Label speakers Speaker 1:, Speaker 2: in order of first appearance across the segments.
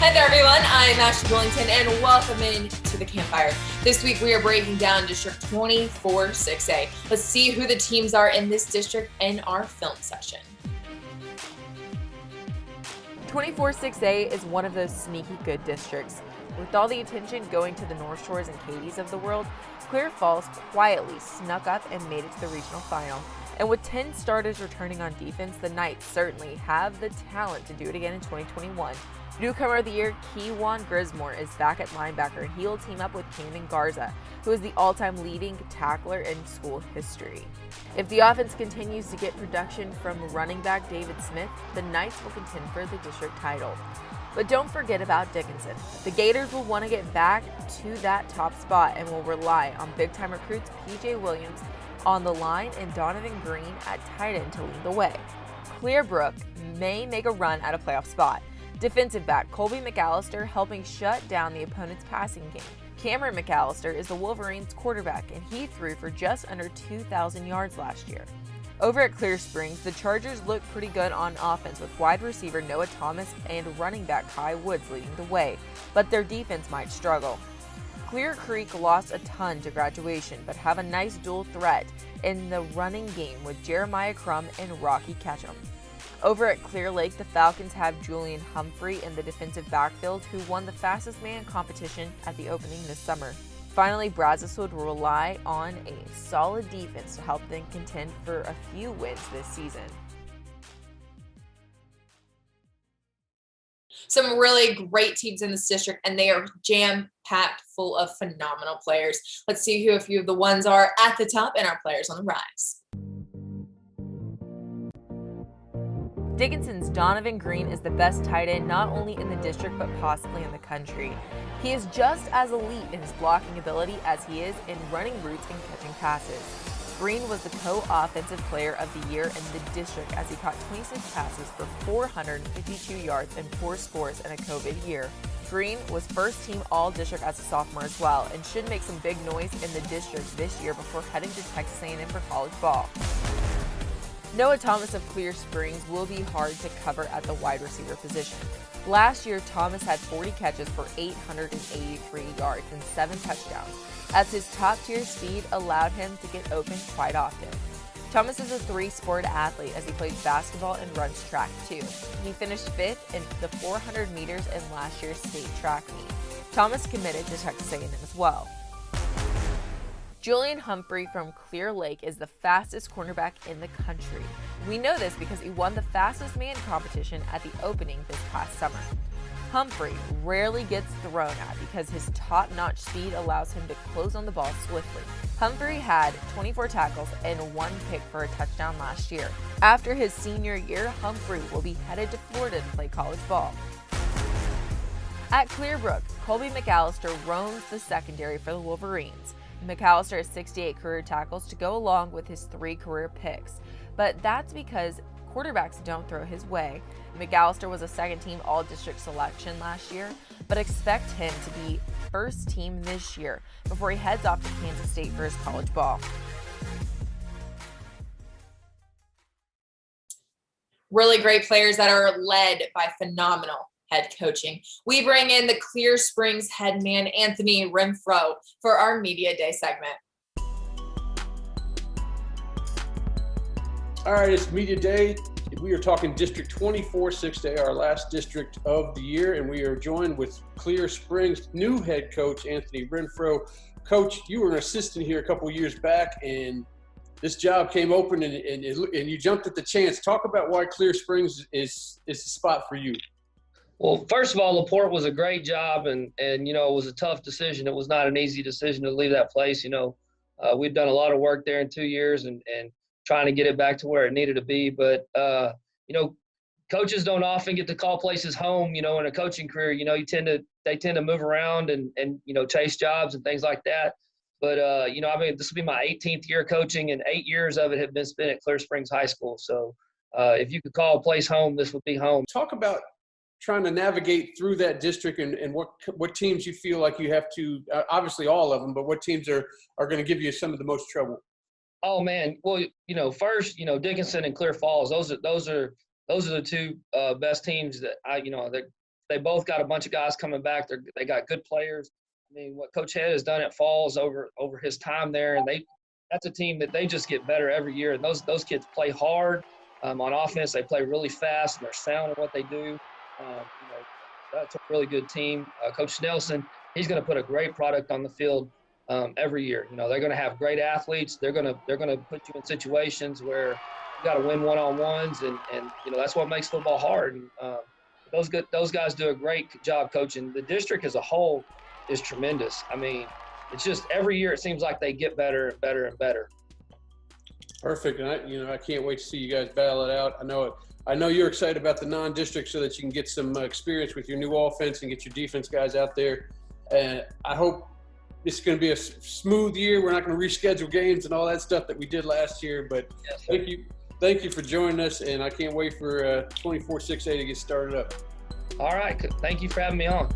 Speaker 1: Hi there, everyone. I'm Ashley Billington, and welcome in to the Campfire. This week, we are breaking down District 24-6A. Let's see who the teams are in this district in our film session.
Speaker 2: 24-6A is one of those sneaky good districts. With all the attention going to the North Shores and Cadies of the world, Clear Falls quietly snuck up and made it to the regional final. And with 10 starters returning on defense, the Knights certainly have the talent to do it again in 2021. Newcomer of the year, Keywan Grismore, is back at linebacker, and he will team up with Camden Garza, who is the all-time leading tackler in school history. If the offense continues to get production from running back David Smith, the Knights will contend for the district title. But don't forget about Dickinson. The Gators will want to get back to that top spot and will rely on big-time recruits PJ Williams on the line and Donovan Green at tight end to lead the way. Clearbrook may make a run at a playoff spot. Defensive back Colby McAllister helping shut down the opponent's passing game. Cameron McAllister is the Wolverines' quarterback, and he threw for just under 2,000 yards last year. Over at Clear Springs, the Chargers look pretty good on offense with wide receiver Noah Thomas and running back Kai Woods leading the way, but their defense might struggle. Clear Creek lost a ton to graduation, but have a nice dual threat in the running game with Jeremiah Crum and Rocky Ketchum. Over at Clear Lake, the Falcons have Julian Humphrey in the defensive backfield, who won the fastest man competition at the opening this summer. Finally, Brazoswood will rely on a solid defense to help them contend for a few wins this season.
Speaker 1: Some really great teams in this district, and they are jam-packed full of phenomenal players. Let's see who a few of the ones are at the top and our players on the rise.
Speaker 2: Dickinson's Donovan Green is the best tight end not only in the district but possibly in the country. He is just as elite in his blocking ability as he is in running routes and catching passes. Green was the co-offensive player of the year in the district as he caught 26 passes for 452 yards and 4 scores in a COVID year. Green was first team all-district as a sophomore as well and should make some big noise in the district this year before heading to Texas A&M for college ball. Noah Thomas of Clear Springs will be hard to cover at the wide receiver position. Last year, Thomas had 40 catches for 883 yards and 7 touchdowns, as his top-tier speed allowed him to get open quite often. Thomas is a 3-sport athlete as he plays basketball and runs track too. He finished 5th in the 400 meters in last year's state track meet. Thomas committed to Texas A&M as well. Julian Humphrey from Clear Lake is the fastest cornerback in the country. We know this because he won the fastest man competition at the opening this past summer. Humphrey rarely gets thrown at because his top-notch speed allows him to close on the ball swiftly. Humphrey had 24 tackles and 1 pick for a touchdown last year. After his senior year, Humphrey will be headed to Florida to play college ball. At Clearbrook, Colby McAllister roams the secondary for the Wolverines. McAllister has 68 career tackles to go along with his 3 career picks, but that's because quarterbacks don't throw his way. McAllister was a second-team all-district selection last year, but expect him to be first team this year before he heads off to Kansas State for his college ball.
Speaker 1: Really great players that are led by phenomenal head coaching. We bring in the Clear Springs head man, Anthony Renfro, for our Media Day segment.
Speaker 3: All right, it's Media Day. We are talking District 24-6A, our last district of the year, and we are joined with Clear Springs new head coach, Anthony Renfro. Coach, you were an assistant here a couple years back, and this job came open, and you jumped at the chance. Talk about why Clear Springs is the spot for you.
Speaker 4: Well, first of all, LaPorte was a great job, and it was a tough decision. It was not an easy decision to leave that place. We'd done a lot of work there in 2 years and trying to get it back to where it needed to be. But, coaches don't often get to call places home, in a coaching career. They tend to move around and chase jobs and things like that. But, this will be my 18th year coaching, and 8 years of it have been spent at Clear Springs High School. So if you could call a place home, this would be home.
Speaker 3: Talk about trying to navigate through that district and what teams you feel like you have to, obviously all of them, but what teams are going to give you some of the most trouble?
Speaker 4: Oh man, well, first, Dickinson and Clear Falls, those are the two best teams that they both got a bunch of guys coming back. They got good players. I mean, what Coach Head has done at Falls over his time there, and that's a team that they just get better every year. And those kids play hard on offense. They play really fast, and they're sound in what they do. That's a really good team. Coach Nelson, he's going to put a great product on the field every year. They're going to have great athletes. They're going to put you in situations where you got to win one-on-ones, and that's what makes football hard. And those guys do a great job coaching. The district as a whole is tremendous. I mean, it's just every year it seems like they get better and better and better.
Speaker 3: Perfect. And I can't wait to see you guys battle it out. I know you're excited about the non-district so that you can get some experience with your new offense and get your defense guys out there. And I hope this is going to be a smooth year. We're not going to reschedule games and all that stuff that we did last year. But yes, thank you for joining us, and I can't wait for 24-6A to get started up.
Speaker 4: All right. Thank you for having me on.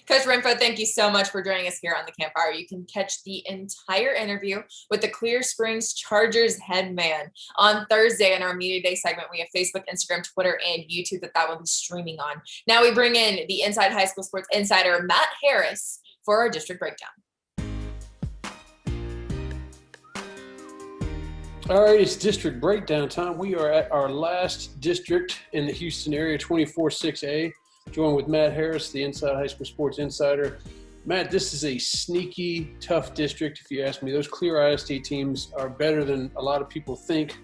Speaker 1: Coach Renfro, thank you so much for joining us here on the Campfire. You can catch the entire interview with the Clear Springs Chargers head man on Thursday in our Media Day segment. We have Facebook, Instagram, Twitter, and YouTube that will be streaming on. Now we bring in the Inside High School Sports insider, Matt Harris, for our district breakdown.
Speaker 3: All right, it's district breakdown time. We are at our last district in the Houston area, 24-6A. Joined with Matt Harris, the Inside High School Sports Insider. Matt, this is a sneaky, tough district, if you ask me. Those Clear ISD teams are better than a lot of people think,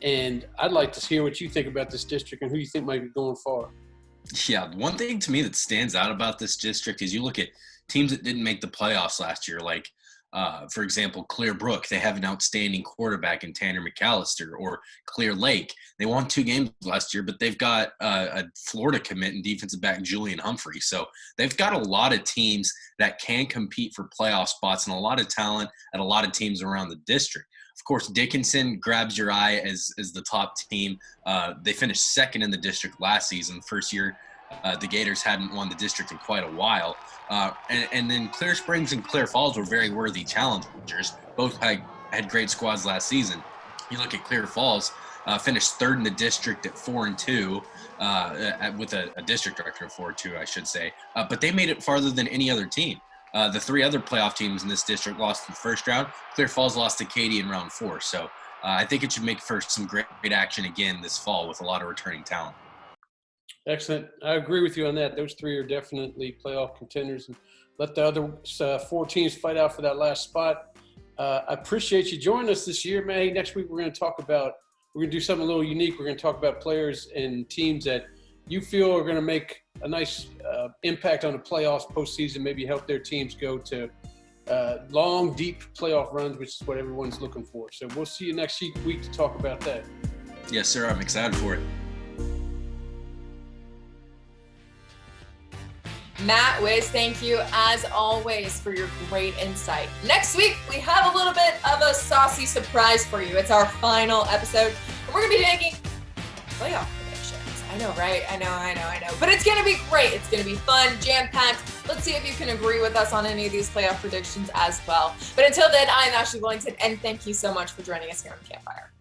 Speaker 3: and I'd like to hear what you think about this district and who you think might be going far.
Speaker 5: Yeah, one thing to me that stands out about this district is you look at teams that didn't make the playoffs last year, like for example, Clear Brook. They have an outstanding quarterback in Tanner McAllister. Or Clear Lake. They won 2 games last year, but they've got a Florida commit and defensive back Julian Humphrey. So they've got a lot of teams that can compete for playoff spots and a lot of talent at a lot of teams around the district. Of course, Dickinson grabs your eye as the top team. They finished second in the district last season, first year. The Gators hadn't won the district in quite a while. And then Clear Springs and Clear Falls were very worthy challengers. Both had great squads last season. You look at Clear Falls, finished third in the district at 4-2, with a district record of 4-2, I should say. But they made it farther than any other team. The 3 other playoff teams in this district lost in the first round. Clear Falls lost to Katy in round 4. So I think it should make for some great action again this fall with a lot of returning talent.
Speaker 3: Excellent. I agree with you on that. Those 3 are definitely playoff contenders, and let the other 4 teams fight out for that last spot. I appreciate you joining us this year, man. Hey, next week we're going to do something a little unique. We're going to talk about players and teams that you feel are going to make a nice impact on the playoffs postseason, maybe help their teams go to long, deep playoff runs, which is what everyone's looking for. So we'll see you next week to talk about that.
Speaker 5: Yes, sir. I'm excited for it.
Speaker 1: Matt Wiz, thank you as always for your great insight. Next week, we have a little bit of a saucy surprise for you. It's our final episode, and we're going to be making playoff predictions. I know, right? I know. But it's going to be great. It's going to be fun, jam-packed. Let's see if you can agree with us on any of these playoff predictions as well. But until then, I'm Ashley Wellington, and thank you so much for joining us here on Campfire.